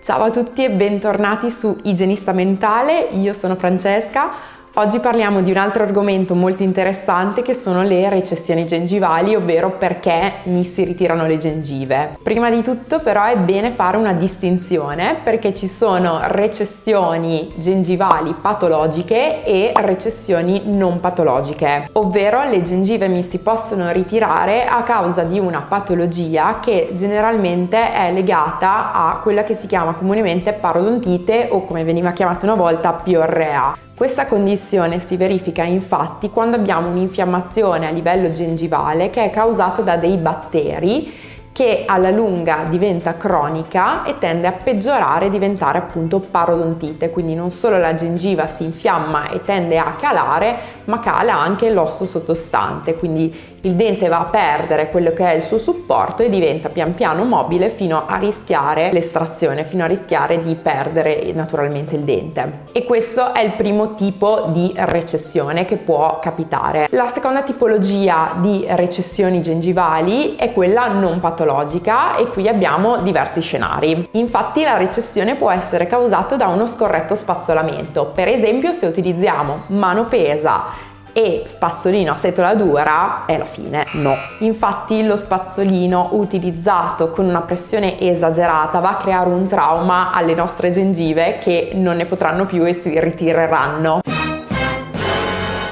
Ciao a tutti e bentornati su Igienista Mentale, io sono Francesca. Oggi parliamo di un altro argomento molto interessante che sono le recessioni gengivali, ovvero perché mi si ritirano le gengive. Prima di tutto però è bene fare una distinzione perché ci sono recessioni gengivali patologiche e recessioni non patologiche, ovvero le gengive mi si possono ritirare a causa di una patologia che generalmente è legata a quella che si chiama comunemente parodontite o, come veniva chiamata una volta, piorrea. Questa condizione si verifica infatti quando abbiamo un'infiammazione a livello gengivale che è causata da dei batteri che alla lunga diventa cronica e tende a peggiorare e diventare appunto parodontite, quindi non solo la gengiva si infiamma e tende a calare, ma cala anche l'osso sottostante, quindi il dente va a perdere quello che è il suo supporto e diventa pian piano mobile fino a rischiare l'estrazione, fino a rischiare di perdere naturalmente il dente. E questo è il primo tipo di recessione che può capitare. La seconda tipologia di recessioni gengivali è quella non patologica e qui abbiamo diversi scenari. Infatti la recessione può essere causata da uno scorretto spazzolamento. Per esempio, se utilizziamo mano pesa e spazzolino a setola dura è la fine. No. Infatti lo spazzolino utilizzato con una pressione esagerata va a creare un trauma alle nostre gengive che non ne potranno più e si ritireranno.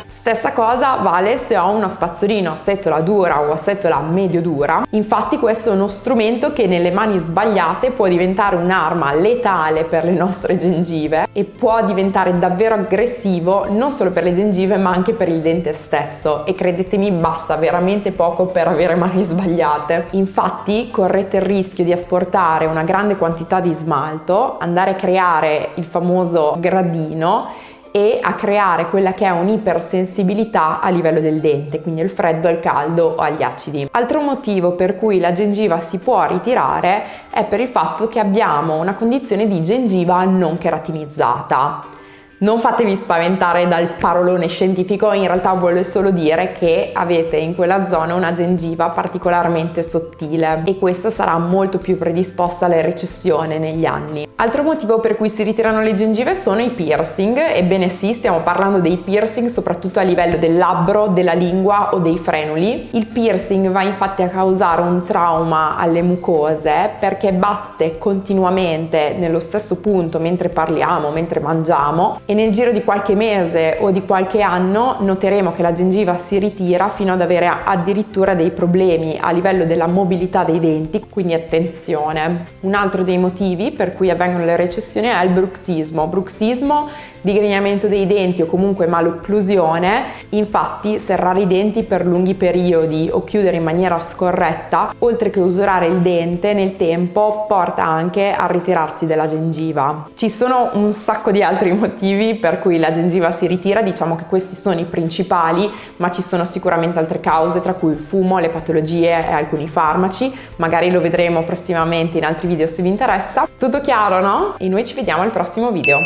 Stessa cosa vale se ho uno spazzolino a setola dura o a setola medio dura. Infatti questo è uno strumento che nelle mani sbagliate può diventare un'arma letale per le nostre gengive e può diventare davvero aggressivo non solo per le gengive ma anche per il dente stesso, e credetemi, basta veramente poco per avere mani sbagliate. Infatti correte il rischio di asportare una grande quantità di smalto, andare a creare il famoso gradino e a creare quella che è un'ipersensibilità a livello del dente, quindi al freddo, al caldo o agli acidi. Altro motivo per cui la gengiva si può ritirare è per il fatto che abbiamo una condizione di gengiva non keratinizzata. Non fatevi spaventare dal parolone scientifico, in realtà vuole solo dire che avete in quella zona una gengiva particolarmente sottile e questa sarà molto più predisposta alla recessione negli anni. Altro motivo per cui si ritirano le gengive sono i piercing. Ebbene sì, stiamo parlando dei piercing soprattutto a livello del labbro, della lingua o dei frenuli. Il piercing va infatti a causare un trauma alle mucose perché batte continuamente nello stesso punto mentre parliamo, mentre mangiamo, e nel giro di qualche mese o di qualche anno noteremo che la gengiva si ritira fino ad avere addirittura dei problemi a livello della mobilità dei denti, quindi attenzione. Un altro dei motivi per cui avvengono le recessioni è il bruxismo, digrignamento dei denti o comunque malocclusione. Infatti serrare i denti per lunghi periodi o chiudere in maniera scorretta, oltre che usurare il dente nel tempo, porta anche al ritirarsi della gengiva. Ci sono un sacco di altri motivi per cui la gengiva si ritira, diciamo che questi sono i principali, ma ci sono sicuramente altre cause, tra cui il fumo, le patologie e alcuni farmaci. Magari lo vedremo prossimamente in altri video se vi interessa. Tutto chiaro, no? E noi ci vediamo al prossimo video.